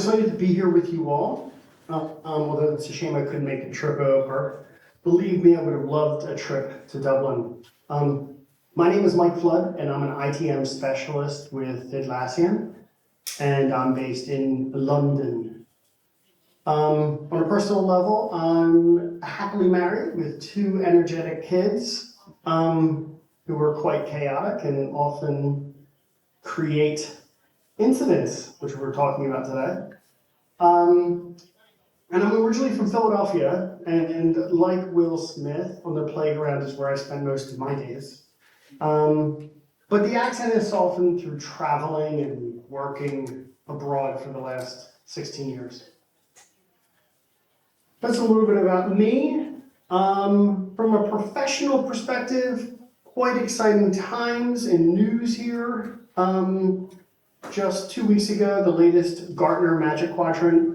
excited to be here with you all. Although it's a shame I couldn't make the trip over. Believe me, I would have loved a trip to Dublin. My name is Mike Flood, and I'm an ITM specialist with Atlassian, and I'm based in London. On a personal level, I'm happily married with two energetic kids who are quite chaotic and often create incidents, which we're talking about today. And I'm originally from Philadelphia, and like Will Smith, on the playground is where I spend most of my days. But the accent is softened through traveling and working abroad for the last 16 years. That's a little bit about me. From a professional perspective, quite exciting times in news here. Just 2 weeks ago, the latest Gartner Magic Quadrant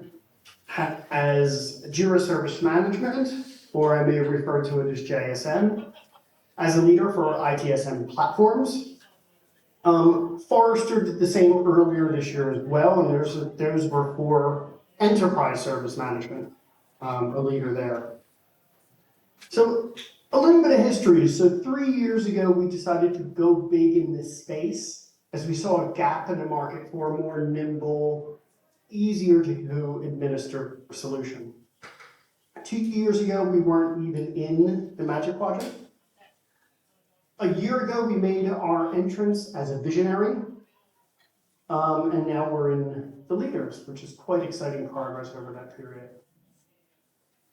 as Jira Service Management, or I may refer to it as JSM, as a leader for ITSM platforms. Forrester did the same earlier this year as well, and those were for Enterprise Service Management, a leader there. So a little bit of history. So 3 years ago, we decided to go big in this space as we saw a gap in the market for a more nimble, easier to administer solution. 2 years ago, we weren't even in the Magic Quadrant. A year ago, we made our entrance as a visionary, and now we're in the leaders, which is quite exciting progress over that period.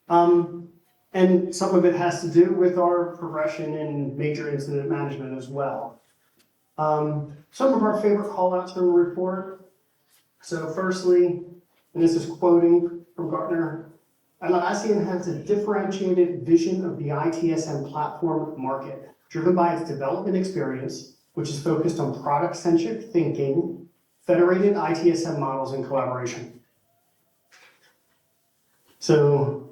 And some of it has to do with our progression in major incident management as well. Some of our favorite callouts from the report. So firstly, and this is quoting from Gartner, Atlassian has a differentiated vision of the ITSM platform market, driven by its development experience, which is focused on product-centric thinking, federated ITSM models, and collaboration. So,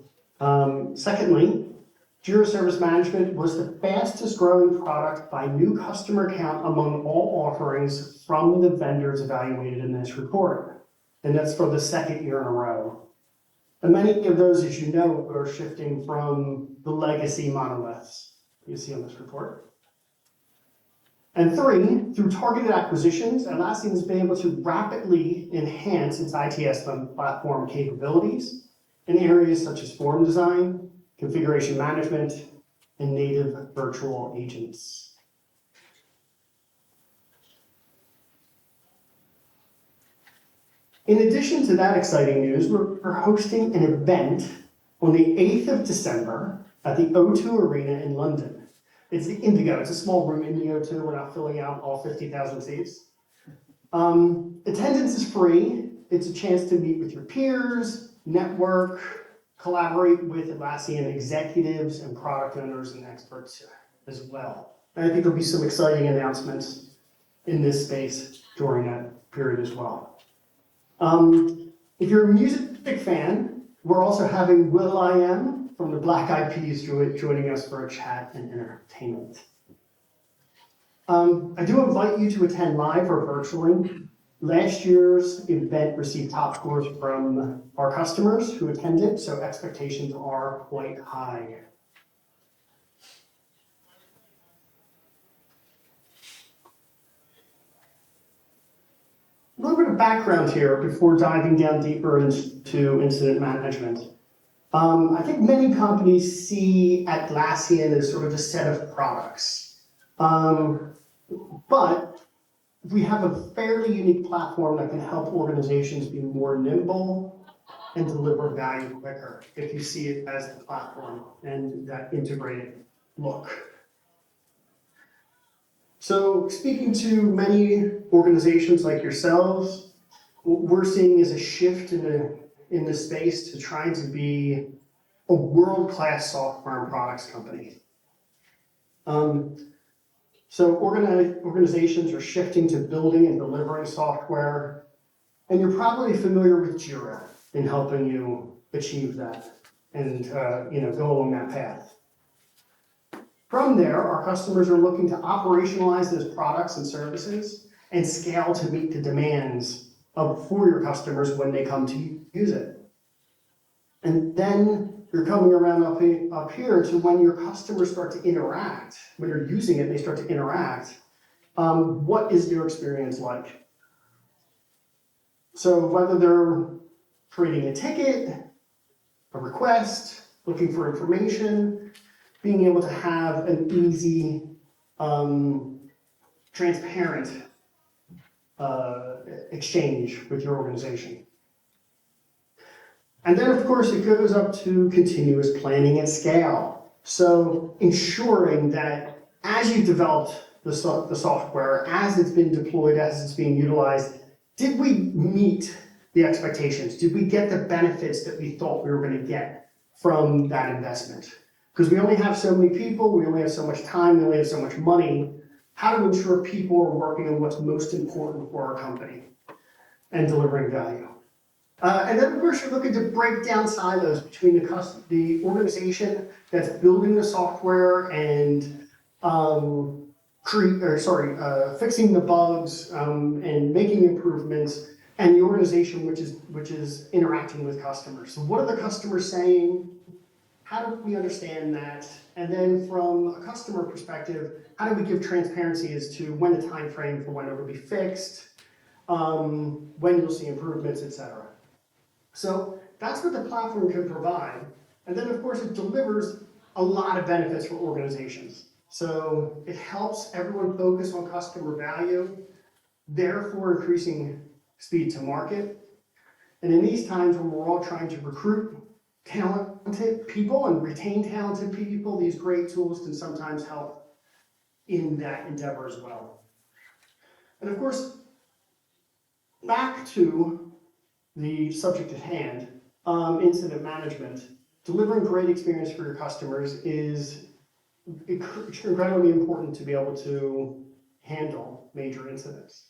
secondly, Jira Service Management was the fastest growing product by new customer count among all offerings from the vendors evaluated in this report. And that's for the second year in a row. And many of those, as you know, are shifting from the legacy monoliths you see on this report. And three, through targeted acquisitions, Atlassian has been able to rapidly enhance its ITSM platform capabilities in areas such as form design, configuration management, and native virtual agents. In addition to that exciting news, we're hosting an event on the 8th of December at the O2 Arena in London. It's the Indigo. It's a small room in the O2. We're not filling out all 50,000 seats. Attendance is free. It's a chance to meet with your peers, network, collaborate with Atlassian executives and product owners and experts as well. And I think there'll be some exciting announcements in this space during that period as well. If you're a music fan, we're also having will.i.am from the Black Eyed Peas joining us for a chat and entertainment. I do invite you to attend live or virtually. Last year's event received top scores from our customers who attended, so expectations are quite high. A little bit of background here before diving down deeper into incident management. I think many companies see Atlassian as sort of a set of products. But we have a fairly unique platform that can help organizations be more nimble and deliver value quicker if you see it as the platform and that integrated look. So speaking to many organizations like yourselves, what we're seeing is a shift in the space to trying to be a world-class software and products company. So organizations are shifting to building and delivering software, and you're probably familiar with Jira in helping you achieve that and go along that path. From there, our customers are looking to operationalize those products and services and scale to meet the demands for your customers when they come to use it. And then you're coming around up here to when your customers start to interact, when you're using it, they start to interact. What is their experience like? So whether they're creating a ticket, a request, looking for information, being able to have an easy, transparent exchange with your organization. And then, of course, it goes up to continuous planning at scale. So ensuring that as you developed the software, as it's been deployed, as it's being utilized, did we meet the expectations? Did we get the benefits that we thought we were going to get from that investment? Because we only have so many people, we only have so much time, we only have so much money. How to ensure people are working on what's most important for our company and delivering value. And then, of course, you're looking to break down silos between the organization that's building the software and fixing the bugs and making improvements, and the organization which is interacting with customers. So what are the customers saying? How do we understand that? And then from a customer perspective, how do we give transparency as to when the time frame for when it will be fixed, when you'll see improvements, etc. So that's what the platform can provide. And then, of course, it delivers a lot of benefits for organizations. So it helps everyone focus on customer value, therefore increasing speed to market. And in these times when we're all trying to recruit talented people and retain talented people, these great tools can sometimes help in that endeavor as well. And of course, back to the subject at hand, incident management. Delivering great experience for your customers is incredibly important to be able to handle major incidents.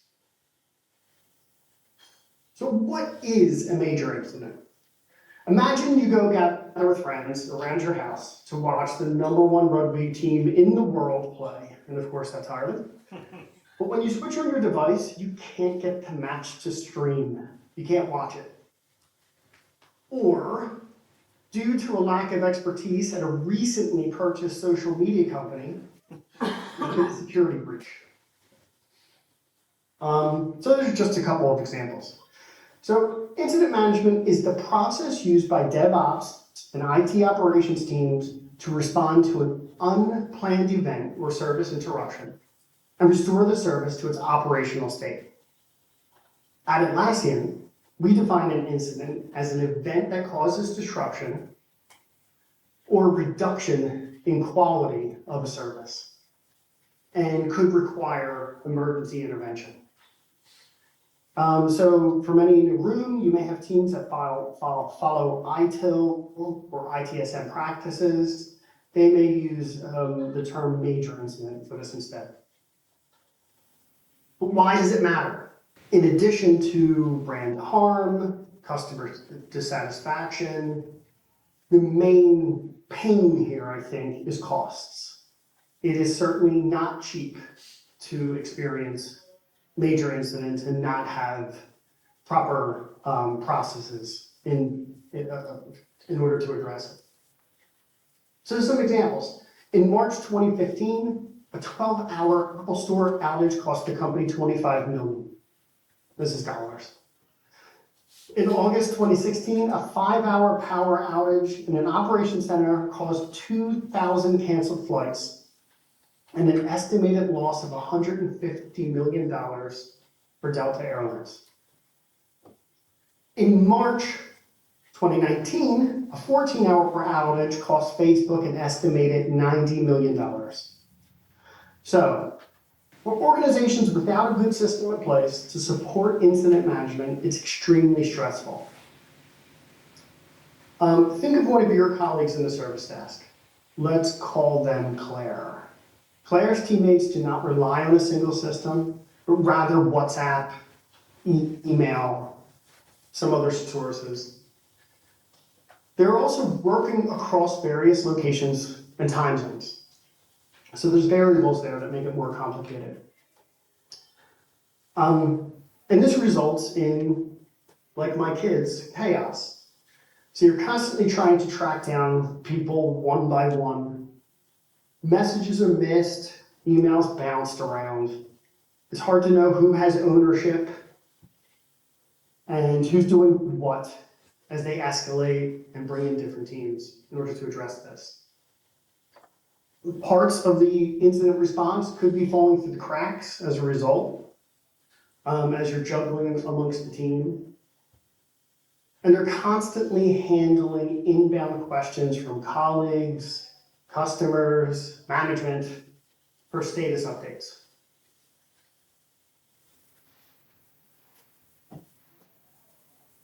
So what is a major incident? Imagine you go gather with friends around your house to watch the #1 rugby team in the world play, and of course that's Ireland. But when you switch on your device, you can't get the match to stream. You can't watch it. Or, due to a lack of expertise at a recently purchased social media company, you get a security breach. So there's just a couple of examples. So incident management is the process used by DevOps and IT operations teams to respond to an unplanned event or service interruption and restore the service to its operational state. At Atlassian, we define an incident as an event that causes disruption or reduction in quality of a service and could require emergency intervention. So for many in the room, you may have teams that follow ITIL or ITSM practices. They may use the term major incident for this instead. But why does it matter? In addition to brand harm, customer dissatisfaction, the main pain here, I think, is costs. It is certainly not cheap to experience major incidents and not have proper processes in order to address it. So some examples. In March 2015, a 12-hour Apple Store outage cost the company $25 million. This is dollars. In August 2016, a 5-hour power outage in an operations center caused 2,000 canceled flights and an estimated loss of $150 million for Delta Airlines. In March 2019, a 14-hour outage cost Facebook an estimated $90 million. So, for organizations without a good system in place to support incident management, it's extremely stressful. Think of one of your colleagues in the service desk. Let's call them Claire. Claire's teammates do not rely on a single system, but rather WhatsApp, email, some other sources. They're also working across various locations and time zones. So there's variables there that make it more complicated. And this results in, like my kids, chaos. So you're constantly trying to track down people one by one. Messages are missed, emails bounced around. It's hard to know who has ownership and who's doing what as they escalate and bring in different teams in order to address this. Parts of the incident response could be falling through the cracks as a result, as you're juggling amongst the team. And they're constantly handling inbound questions from colleagues, customers, management for status updates.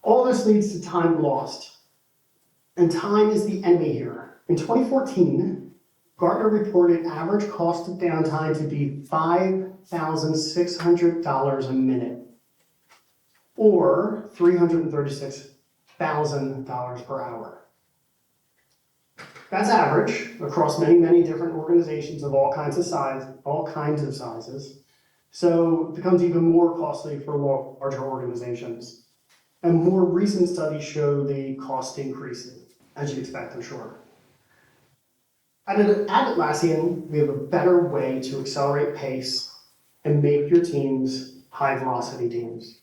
All this leads to time lost. And time is the enemy here. In 2014, Gartner reported average cost of downtime to be $5,600 a minute, or $336,000 per hour. That's average across many, many different organizations of all kinds of sizes. So it becomes even more costly for larger organizations. And more recent studies show the cost increasing, as you'd expect, I'm sure. At Atlassian, we have a better way to accelerate pace and make your teams high velocity teams.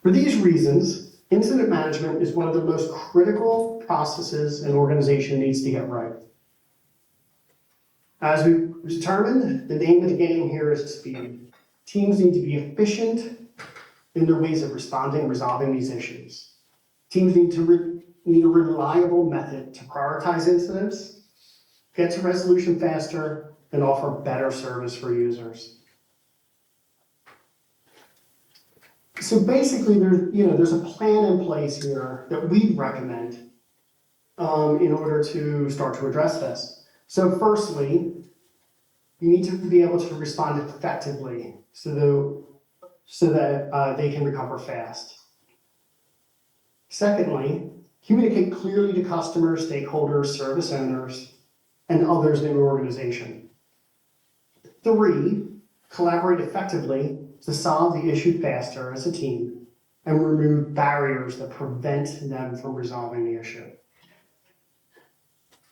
For these reasons, incident management is one of the most critical processes an organization needs to get right. As we determined, the name of the game here is speed. Teams need to be efficient in their ways of responding and resolving these issues. Teams need a reliable method to prioritize incidents, get to resolution faster, and offer better service for users. So basically, there's a plan in place here that we recommend in order to start to address this. So firstly, you need to be able to respond effectively so that they can recover fast. Secondly, communicate clearly to customers, stakeholders, service owners, and others in your organization. 3, collaborate effectively to solve the issue faster as a team and remove barriers that prevent them from resolving the issue.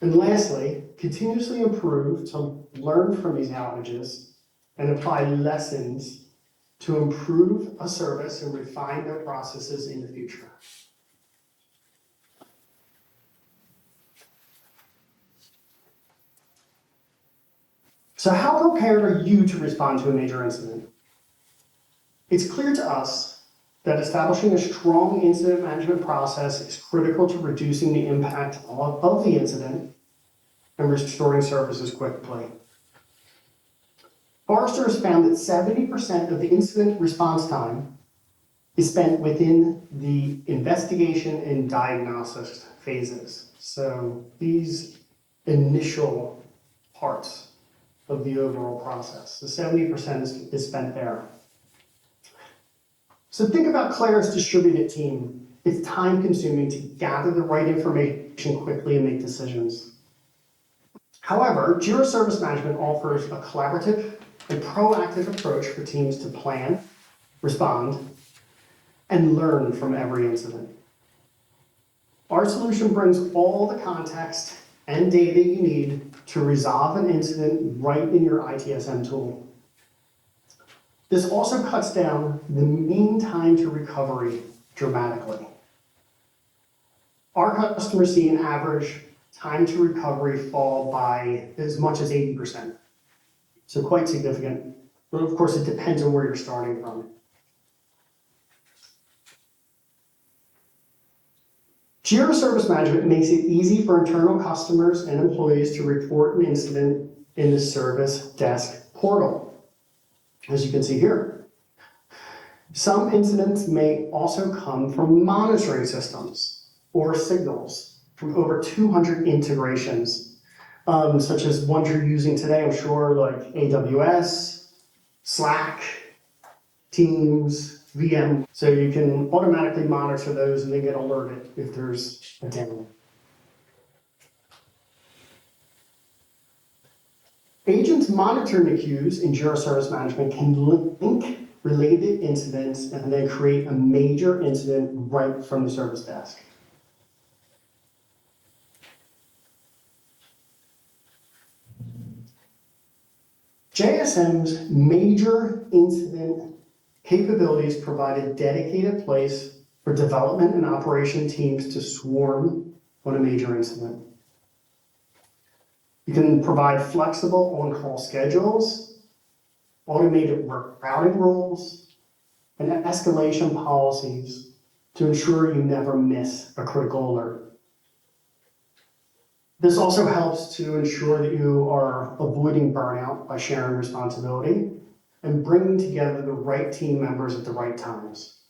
And lastly, continuously improve to learn from these outages and apply lessons to improve a service and refine their processes in the future. So how prepared are you to respond to a major incident? It's clear to us that establishing a strong incident management process is critical to reducing the impact of the incident and restoring services quickly. Forrester has found that 70% of the incident response time is spent within the investigation and diagnosis phases. So these initial parts of the overall process. So 70% is spent there. So think about Claire's distributed team. It's time consuming to gather the right information quickly and make decisions. However, Jira Service Management offers a collaborative and proactive approach for teams to plan, respond, and learn from every incident. Our solution brings all the context and data you need to resolve an incident right in your ITSM tool. This also cuts down the mean time to recovery dramatically. Our customers see an average time to recovery fall by as much as 80%. So quite significant. But of course, it depends on where you're starting from. Jira Service Management makes it easy for internal customers and employees to report an incident in the Service Desk portal, as you can see here. Some incidents may also come from monitoring systems or signals from over 200 integrations, such as ones you're using today, I'm sure, like AWS, Slack, Teams, VM. So you can automatically monitor those and then get alerted if there's a damage. Agents monitoring the queues in Jira Service Management can link related incidents and then create a major incident right from the service desk. JSM's major incident capabilities provide a dedicated place for development and operation teams to swarm on a major incident. You can provide flexible on-call schedules, automated work routing rules, and escalation policies to ensure you never miss a critical alert. This also helps to ensure that you are avoiding burnout by sharing responsibility and bringing together the right team members at the right times.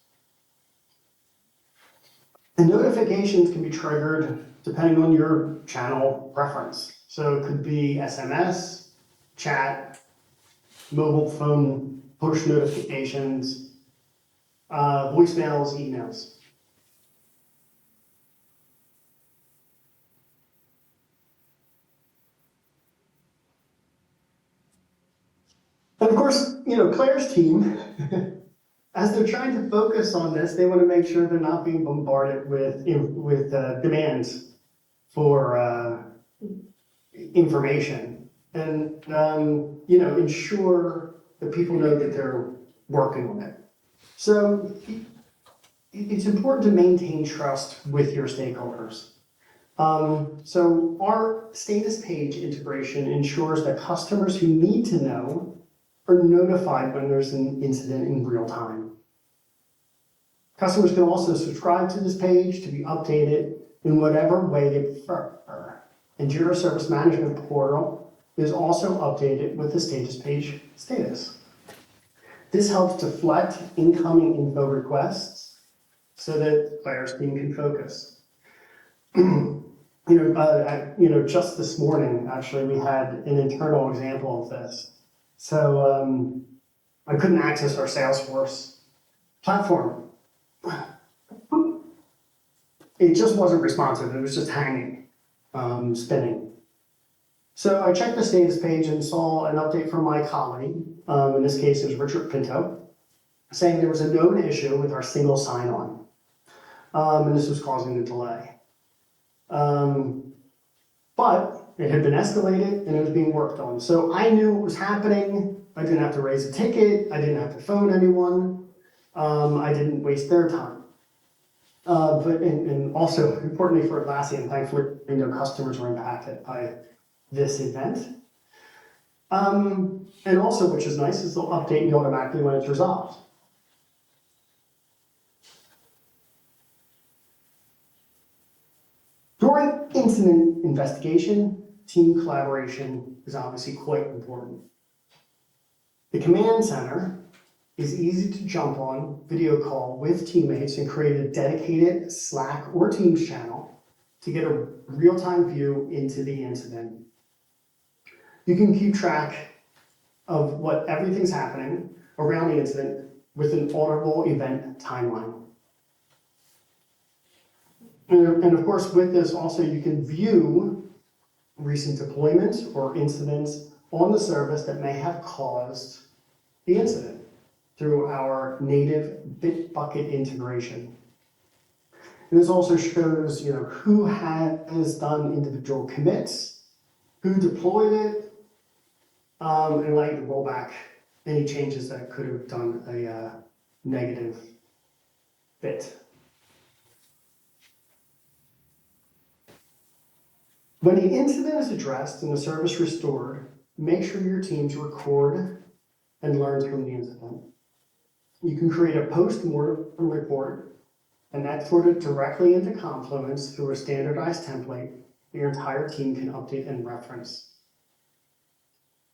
And notifications can be triggered depending on your channel preference. So it could be SMS, chat, mobile phone, push notifications, voicemails, emails. And of course, Claire's team, as they're trying to focus on this, they want to make sure they're not being bombarded with demands for information, and ensure that people know that they're working on it. So it's important to maintain trust with your stakeholders. So our status page integration ensures that customers who need to know are notified when there's an incident in real time. Customers can also subscribe to this page to be updated in whatever way they prefer. And Jira Service Management portal is also updated with the status page status. This helps deflect incoming info requests so that Claire's team can focus. Just this morning, actually, we had an internal example of this. So I couldn't access our Salesforce platform. It just wasn't responsive. It was just hanging, spinning. So I checked the status page and saw an update from my colleague, in this case it was Richard Pinto, saying there was a known issue with our single sign-on, and this was causing a delay. But it had been escalated and it was being worked on. So I knew it was happening. I didn't have to raise a ticket. I didn't have to phone anyone. I didn't waste their time. And also, importantly for Atlassian, thankfully, customers were impacted by this event. And also, which is nice, is they'll update you automatically when it's resolved. During incident investigation, team collaboration is obviously quite important. The command center is easy to jump on, video call with teammates, and create a dedicated Slack or Teams channel to get a real-time view into the incident. You can keep track of what everything's happening around the incident with an auditable event timeline. And of course, with this also, you can view recent deployments or incidents on the service that may have caused the incident through our native Bitbucket integration. And this also shows, who has done individual commits, who deployed it, and allow you to roll back any changes that could have done a negative bit. When the incident is addressed and the service restored, make sure your teams record and learn from the incident. You can create a post-mortem report and export it directly into Confluence through a standardized template that your entire team can update and reference.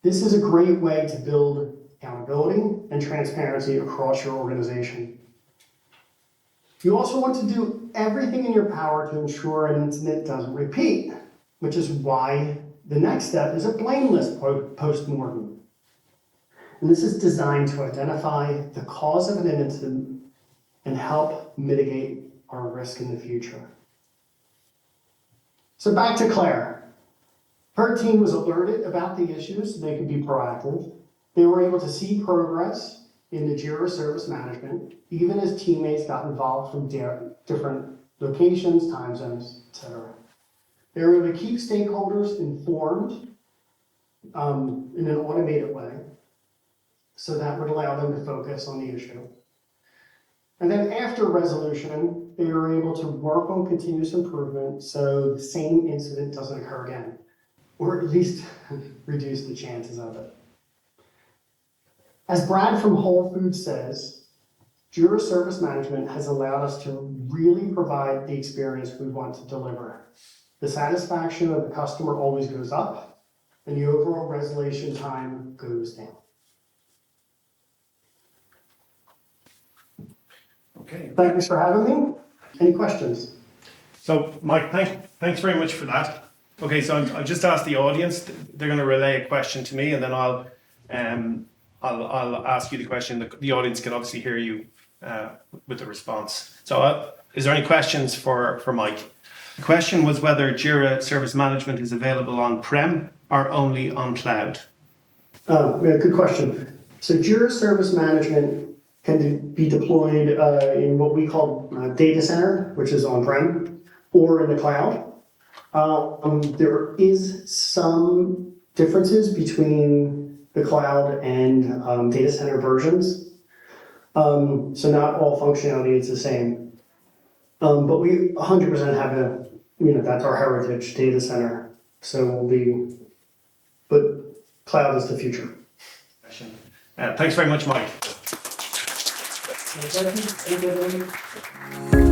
This is a great way to build accountability and transparency across your organization. You also want to do everything in your power to ensure an incident doesn't repeat, which is why the next step is a blameless post-mortem. And this is designed to identify the cause of an incident and help mitigate our risk in the future. So back to Claire. Her team was alerted about the issues, so they could be proactive. They were able to see progress in the Jira Service Management, even as teammates got involved from different locations, time zones, etc. They were able to keep stakeholders informed in an automated way, so that would allow them to focus on the issue. And then after resolution, they were able to work on continuous improvement so the same incident doesn't occur again, or at least reduce the chances of it. As Brad from Whole Foods says, Jira Service Management has allowed us to really provide the experience we want to deliver. The satisfaction of the customer always goes up, and the overall resolution time goes down. Okay. Thanks for having me. Any questions? So, Mike, thanks very much for that. Okay, so I'll just ask the audience. They're going to relay a question to me, and then I'll ask you the question. The audience can obviously hear you with the response. So, is there any questions for Mike? The question was whether Jira Service Management is available on-prem or only on cloud. Oh, yeah, good question. So Jira Service Management can be deployed in what we call data center, which is on-prem, or in the cloud. There is some differences between the cloud and data center versions. So not all functionality is the same. But we 100% have that's our heritage data center. So but cloud is the future. Thanks very much, Mike. Thank you, everyone.